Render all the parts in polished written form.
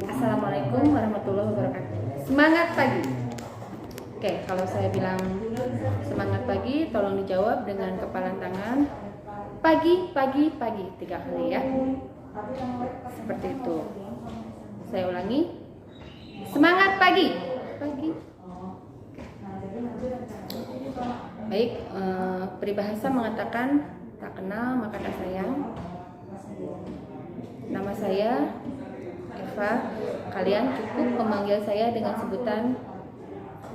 Assalamualaikum warahmatullahi wabarakatuh. Semangat pagi. Oke, kalau saya bilang semangat pagi, tolong dijawab dengan kepalan tangan. Pagi, pagi, pagi 3 kali ya. Seperti itu. Saya ulangi. Semangat pagi. Pagi. Baik, peribahasa mengatakan tak kenal maka tak sayang. Nama saya Eva. Kalian cukup memanggil saya dengan sebutan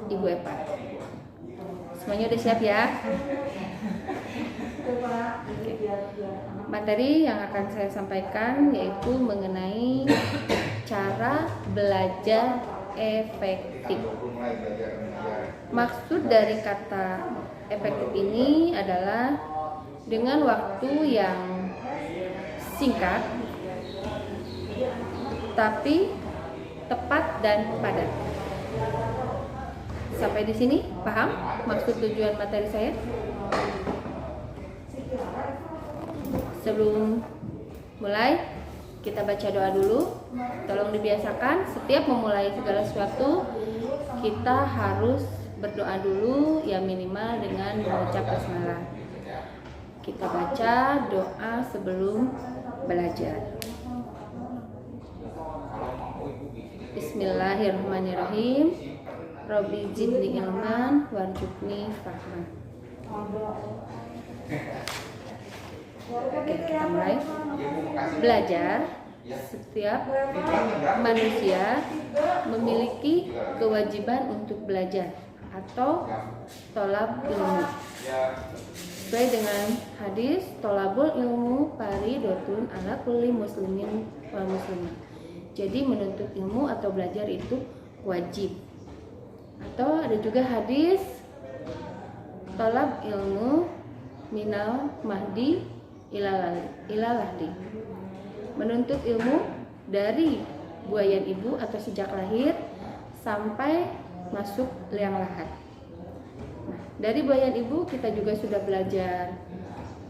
Ibu Eva. Semuanya udah siap ya? Oke. Materi yang akan saya sampaikan yaitu mengenai cara belajar efektif. Maksud dari kata efektif ini adalah dengan waktu yang singkat tapi tepat dan padat. Sampai di sini paham maksud tujuan materi saya? Sebelum mulai, kita baca doa dulu. Tolong dibiasakan setiap memulai segala sesuatu kita harus berdoa dulu, ya minimal dengan mengucap basmalah. Kita baca doa sebelum belajar. Bismillahirrahmanirrahim. Robbi zidni ilman warzuqni fahman. Oke, kita mulai. Belajar. Setiap manusia memiliki kewajiban untuk belajar atau tolab ilmu. Sesuai dengan hadis, tolabul ilmu faridotun ala kulli muslimin wal muslimah. Jadi menuntut ilmu atau belajar itu wajib. Atau ada juga hadis tolab ilmu minal mahdi ilalahdi. Menuntut ilmu dari buayan ibu atau sejak lahir sampai masuk liang lahat. Nah, dari buayan ibu kita juga sudah belajar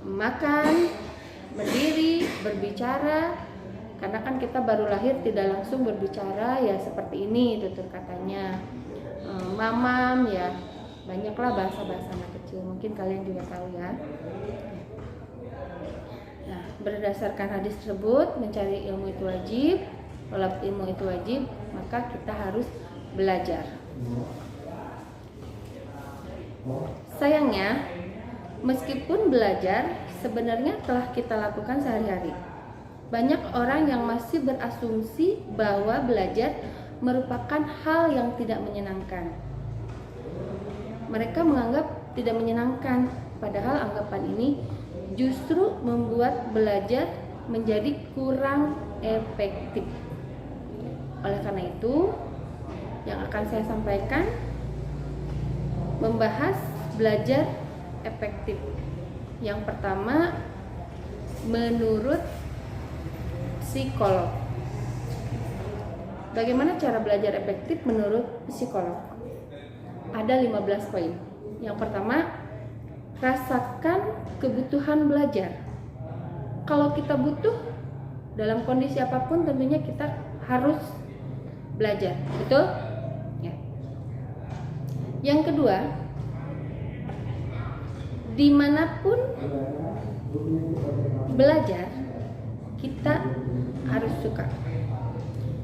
makan, berdiri, berbicara. Karena kan kita baru lahir tidak langsung berbicara ya seperti ini tutur katanya. Mamam ya, banyaklah bahasa-bahasa anak kecil, mungkin kalian juga tahu ya. Nah, berdasarkan hadis tersebut, mencari ilmu itu wajib, tolab ilmu itu wajib, maka kita harus belajar. Sayangnya, meskipun belajar sebenarnya telah kita lakukan sehari-hari, banyak orang yang masih berasumsi bahwa belajar merupakan hal yang tidak menyenangkan. Mereka menganggap tidak menyenangkan, padahal anggapan ini justru membuat belajar menjadi kurang efektif. Oleh karena itu, yang akan saya sampaikan membahas belajar efektif. Yang pertama, menurut psikolog. Bagaimana cara belajar efektif menurut psikolog? Ada 15 poin. Yang pertama, rasakan kebutuhan belajar. Kalau kita butuh dalam kondisi apapun, tentunya kita harus belajar, betul? Ya. Yang kedua, dimanapun belajar, kita harus suka.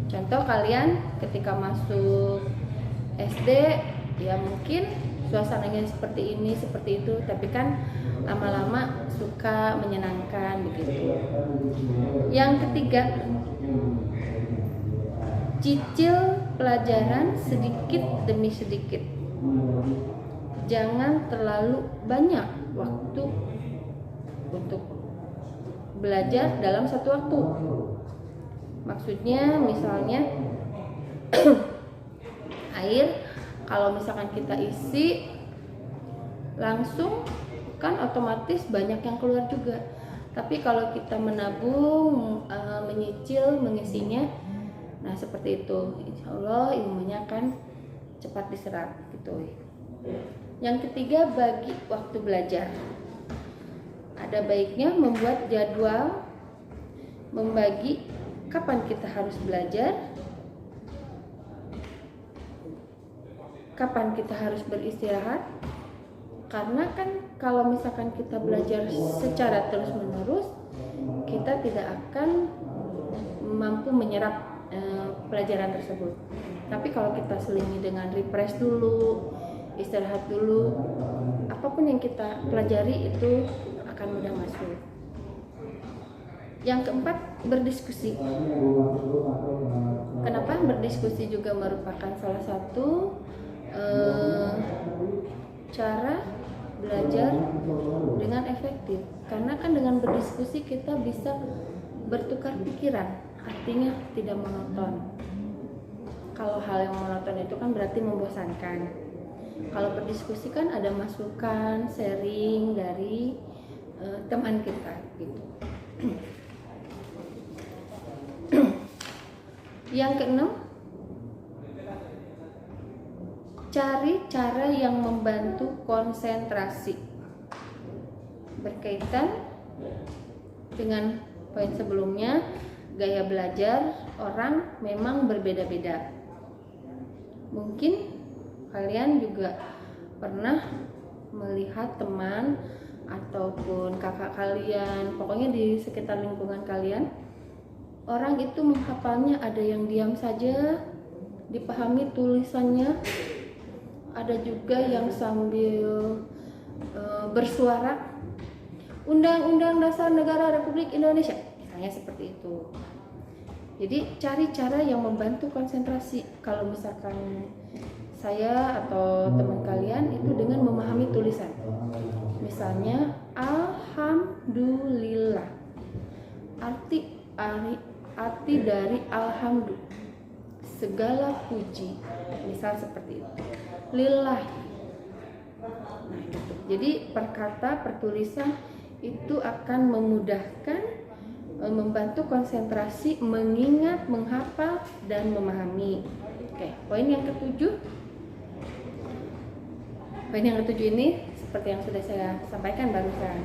Contoh, kalian ketika masuk SD ya mungkin suasananya seperti ini, seperti itu, tapi kan lama-lama suka, menyenangkan begitu. Yang ketiga, cicil pelajaran sedikit demi sedikit. Jangan terlalu banyak waktu untuk belajar dalam satu waktu. Maksudnya misalnya air, kalau misalkan kita isi langsung kan otomatis banyak yang keluar juga. Tapi kalau kita menabung, menyicil, mengisinya, nah seperti itu, insya Allah ilmunya akan cepat diserap gitu. Yang ketiga, bagi waktu belajar. Ada baiknya membuat jadwal, membagi kapan kita harus belajar kapan kita harus beristirahat? Karena kan kalau misalkan kita belajar secara terus-menerus, kita tidak akan mampu menyerap pelajaran tersebut. Tapi kalau kita selingi dengan refresh dulu, istirahat dulu, apapun yang kita pelajari itu akan mudah masuk. Yang keempat, berdiskusi. Kenapa berdiskusi juga merupakan salah satu cara belajar dengan efektif? Karena kan dengan berdiskusi kita bisa bertukar pikiran, artinya tidak monoton. Kalau hal yang monoton itu kan berarti membosankan. Kalau berdiskusi kan ada masukan, sharing dari teman kita gitu. Yang keenam, cari cara yang membantu konsentrasi. Berkaitan dengan poin sebelumnya, gaya belajar orang memang berbeda-beda. Mungkin kalian juga pernah melihat teman ataupun kakak kalian, pokoknya di sekitar lingkungan kalian, orang itu menghafalnya ada yang diam saja, dipahami tulisannya, ada juga yang sambil bersuara, Undang-Undang Dasar Negara Republik Indonesia, misalnya seperti itu. Jadi cari cara yang membantu konsentrasi. Kalau misalkan saya atau teman kalian itu dengan memahami tulisan, misalnya alhamdulillah, arti dari alhamdulillah, segala puji, misal seperti itu, lillah. Nah, gitu. Jadi perkata, pertulisan itu akan memudahkan, membantu konsentrasi, mengingat, menghafal, dan memahami. Oke, poin yang ketujuh. Poin yang ketujuh ini seperti yang sudah saya sampaikan barusan.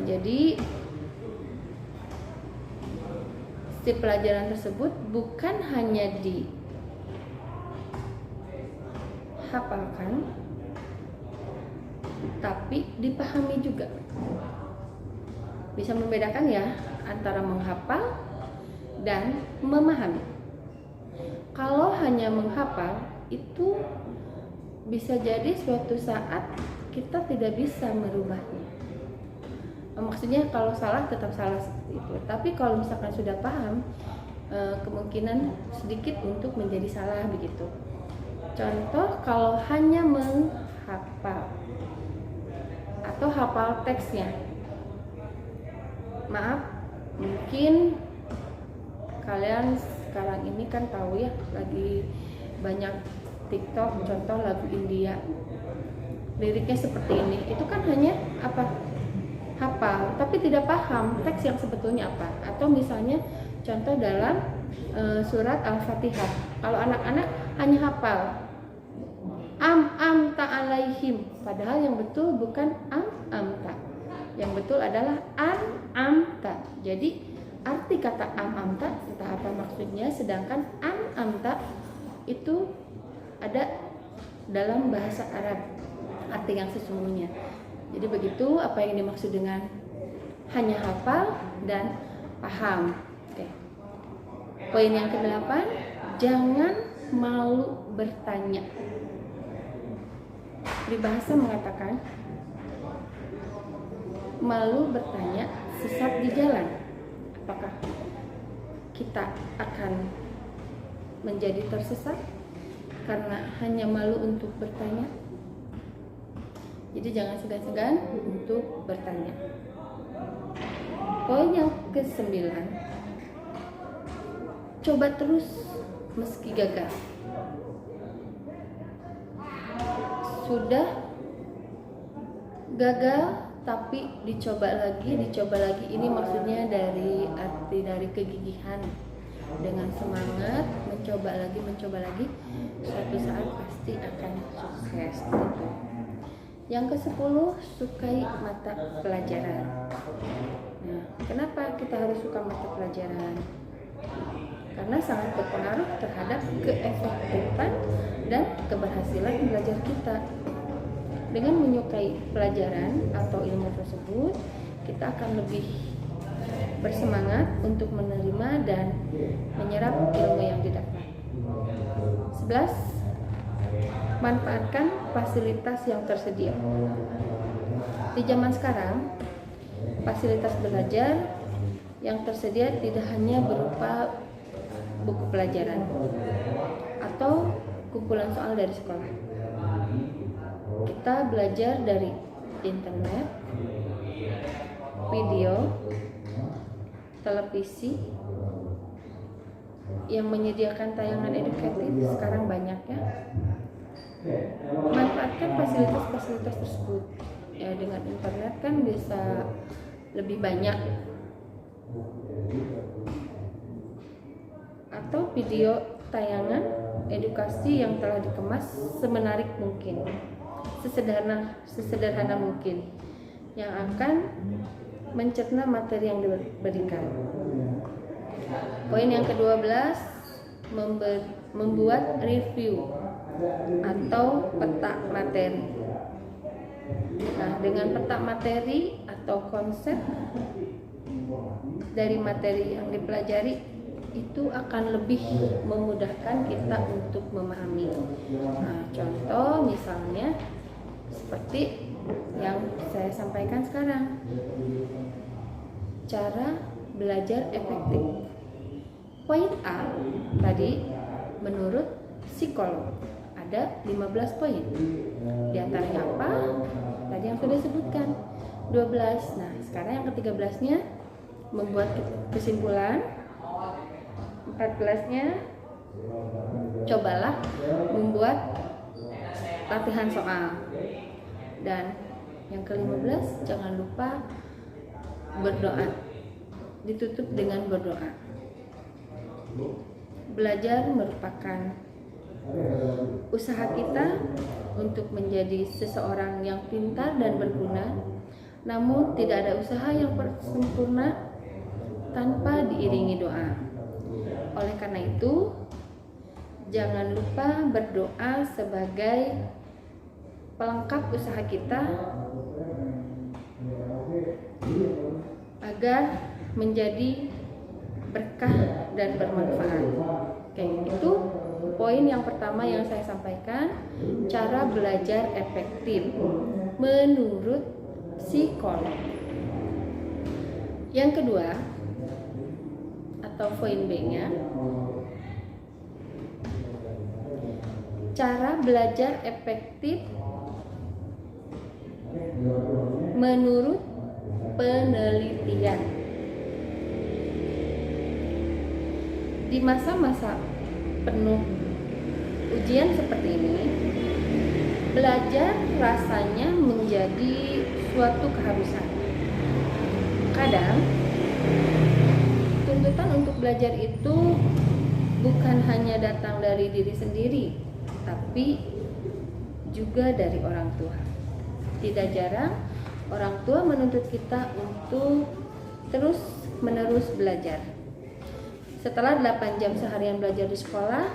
Jadi si pelajaran tersebut bukan hanya dihafalkan, tapi dipahami juga. Bisa membedakan ya antara menghafal dan memahami. Kalau hanya menghafal itu bisa jadi suatu saat kita tidak bisa merubahnya. Maksudnya kalau salah tetap salah seperti itu. Tapi kalau misalkan sudah paham, kemungkinan sedikit untuk menjadi salah begitu. Contoh kalau hanya menghafal atau hafal teksnya. Maaf, mungkin kalian sekarang ini kan tahu ya, lagi banyak TikTok contoh lagu India. Liriknya seperti ini. Itu kan hanya apa? Hafal, tapi tidak paham teks yang sebetulnya apa. Atau misalnya contoh dalam surat Al-Fatihah. Kalau anak-anak hanya hafal am ta alaihim, padahal yang betul bukan am ta. Yang betul adalah am ta. Jadi arti kata am ta entah apa maksudnya, sedangkan am ta itu ada dalam bahasa Arab arti yang sesungguhnya. Jadi begitu apa yang dimaksud dengan hanya hafal dan paham. Oke. Poin yang ke-8, jangan malu bertanya. Peribahasa mengatakan malu bertanya sesat di jalan. Apakah kita akan menjadi tersesat karena hanya malu untuk bertanya? Jadi jangan segan-segan untuk bertanya. Poin yang ke-9, coba terus meski gagal. Sudah gagal tapi dicoba lagi. Ini maksudnya dari arti dari kegigihan, dengan semangat mencoba lagi, suatu saat pasti akan sukses gitu. Yang ke-10, sukai mata pelajaran. Nah, kenapa kita harus suka mata pelajaran? karena sangat berpengaruh terhadap keefektifan dan keberhasilan belajar kita. Dengan menyukai pelajaran atau ilmu tersebut, kita akan lebih bersemangat untuk menerima dan menyerap ilmu yang didapat. 11. Manfaatkan fasilitas yang tersedia. Di zaman sekarang, fasilitas belajar yang tersedia tidak hanya berupa buku pelajaran atau kumpulan soal dari sekolah. Kita belajar dari internet, video, televisi yang menyediakan tayangan edukatif sekarang banyak ya. Manfaatkan fasilitas-fasilitas tersebut. Ya, dengan internet kan bisa lebih banyak, atau video tayangan edukasi yang telah dikemas semenarik mungkin, sesederhana mungkin, yang akan mencerna materi yang diberikan. Poin yang ke-12, membuat review atau peta materi. Nah, dengan peta materi atau konsep dari materi yang dipelajari itu akan lebih memudahkan kita untuk memahami. Nah, contoh misalnya seperti yang saya sampaikan sekarang, cara belajar efektif. Poin A tadi menurut psikolog ada 15 poin. Di antaranya apa? Tadi yang sudah disebutkan 12. Nah, sekarang yang ke-13-nya membuat kesimpulan. 14-nya cobalah membuat latihan soal. Dan yang ke-15 jangan lupa berdoa. Ditutup dengan berdoa. Belajar merupakan usaha kita untuk menjadi seseorang yang pintar dan berguna. Namun tidak ada usaha yang sempurna tanpa diiringi doa. Oleh karena itu, jangan lupa berdoa sebagai pelengkap usaha kita agar menjadi berkah dan bermanfaat. Oke, itu poin yang pertama yang saya sampaikan, cara belajar efektif menurut psikolog. Yang kedua, atau poin B-nya, cara belajar efektif menurut penelitian. Di masa-masa penuh ujian seperti ini, belajar rasanya menjadi suatu keharusan. Kadang tuntutan untuk belajar itu bukan hanya datang dari diri sendiri, tapi juga dari orang tua. Tidak jarang orang tua menuntut kita untuk terus-menerus belajar. Setelah 8 jam seharian belajar di sekolah,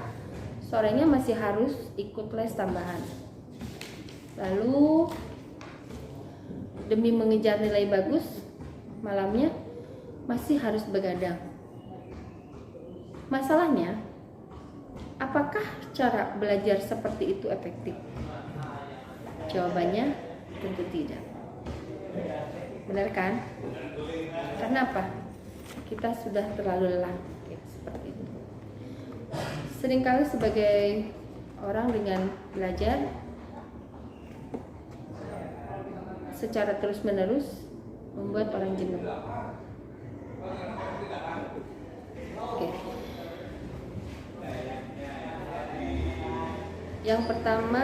sorenya masih harus ikut les tambahan. Lalu demi mengejar nilai bagus, malamnya masih harus begadang. Masalahnya, apakah cara belajar seperti itu efektif? Jawabannya tentu tidak. Benar kan? Karena apa? Kita sudah terlalu lelah. Seperti itu. Seringkali sebagai orang dengan belajar secara terus-menerus membuat orang jenuh. Oke. Yang pertama,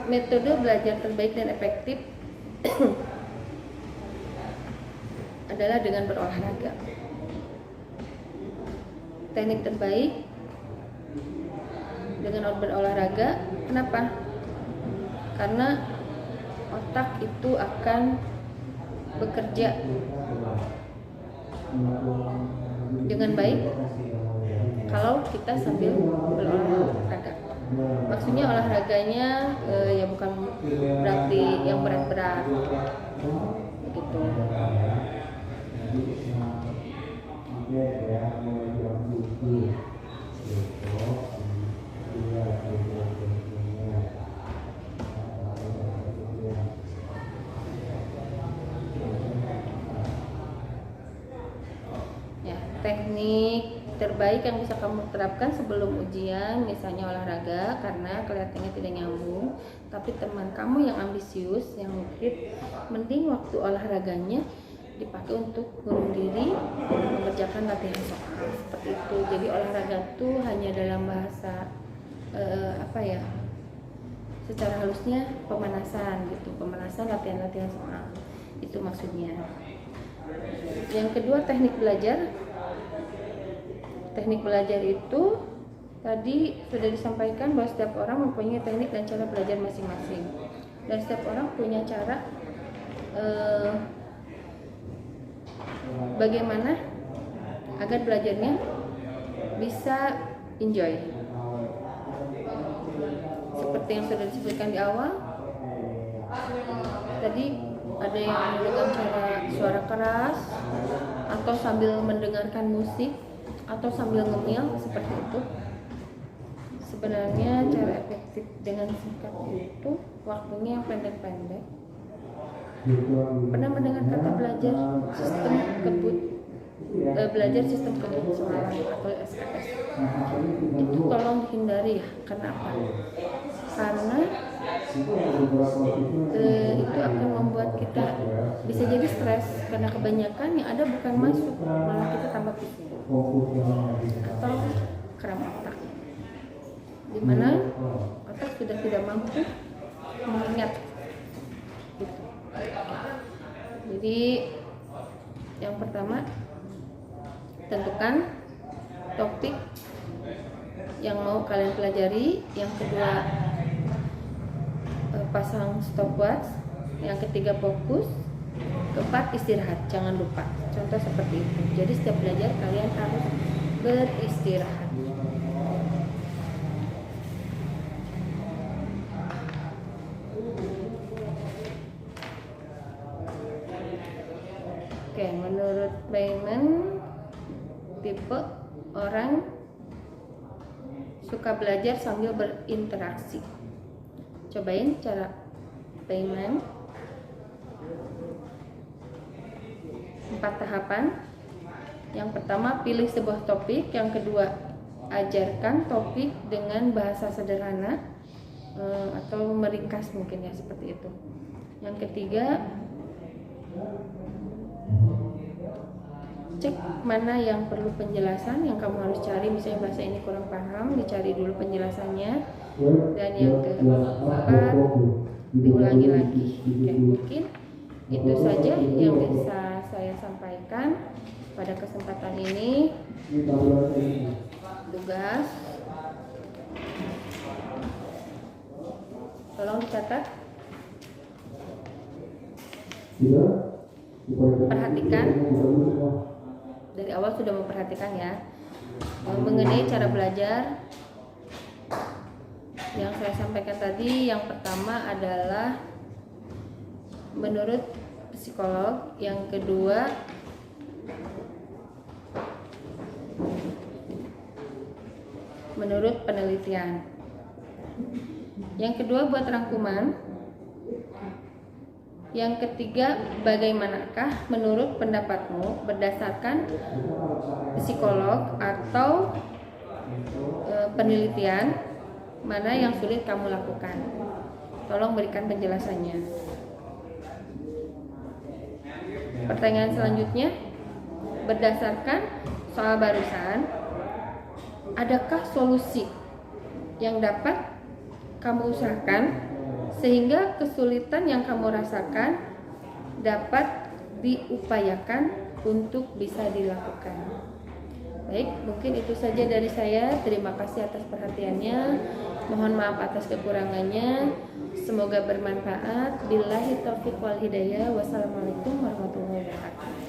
metode belajar terbaik dan efektif adalah dengan berolahraga. Teknik terbaik dengan berolahraga. Kenapa? Karena otak itu akan bekerja dengan baik kalau kita sambil berolahraga. Maksudnya olahraganya ya bukan berarti yang berat-berat gitu. Ya, teknik terbaik yang bisa kamu terapkan sebelum ujian, misalnya olahraga karena kelihatannya tidak nyambung, tapi teman kamu yang ambisius, yang mungkin mending waktu olahraganya dipakai untuk ngurung diri, mengerjakan latihan soal seperti itu. Jadi olahraga tuh hanya dalam bahasa secara halusnya pemanasan gitu, pemanasan latihan-latihan soal itu maksudnya. Yang kedua, teknik belajar. Teknik belajar itu tadi sudah disampaikan bahwa setiap orang mempunyai teknik dan cara belajar masing-masing, dan setiap orang punya cara bagaimana agar belajarnya bisa enjoy. Seperti yang sudah disebutkan di awal tadi, ada yang dengan cara suara keras atau sambil mendengarkan musik atau sambil ngemil, seperti itu. Sebenarnya cara efektif dengan singkat itu waktunya yang pendek-pendek. Pernah mendengar kata belajar sistem kebut semalam atau SKS? Itu tolong dihindari ya. Kenapa? Karena itu akan membuat kita bisa jadi stres, karena kebanyakan yang ada bukan masuk, malah kita tambah pusing atau kram otak, dimana otak sudah tidak mampu mengingat gitu. Jadi yang pertama, tentukan topik yang mau kalian pelajari. Yang kedua, pasang stopwatch. Yang ketiga, fokus. Keempat, istirahat, jangan lupa. Contoh seperti itu. Jadi setiap belajar kalian harus beristirahat. Oke, menurut Bayman, tipe orang suka belajar sambil berinteraksi. Cobain cara Bayman. 4 tahapan. Yang pertama, pilih sebuah topik. Yang kedua, ajarkan topik dengan bahasa sederhana atau meringkas mungkin ya, seperti itu. Yang ketiga, cek mana yang perlu penjelasan, yang kamu harus cari. Misalnya bahasa ini kurang paham, dicari dulu penjelasannya. Dan yang keempat, diulangi lagi. Oke, mungkin itu saja yang bisa saya sampaikan pada kesempatan ini. Tugas tolong dicatat, perhatikan. Dari awal sudah memperhatikan ya. Mengenai cara belajar yang saya sampaikan tadi, yang pertama adalah menurut psikolog, yang kedua menurut penelitian, yang kedua buat rangkuman, yang ketiga bagaimanakah menurut pendapatmu berdasarkan psikolog atau penelitian, mana yang sulit kamu lakukan. Tolong berikan penjelasannya. Pertanyaan selanjutnya, berdasarkan soal barusan, adakah solusi yang dapat kamu usahakan sehingga kesulitan yang kamu rasakan dapat diupayakan untuk bisa dilakukan? Baik, mungkin itu saja dari saya. Terima kasih atas perhatiannya. Mohon maaf atas kekurangannya. Semoga bermanfaat. Billahi taufiq wal hidayah. Wassalamualaikum warahmatullahi wabarakatuh.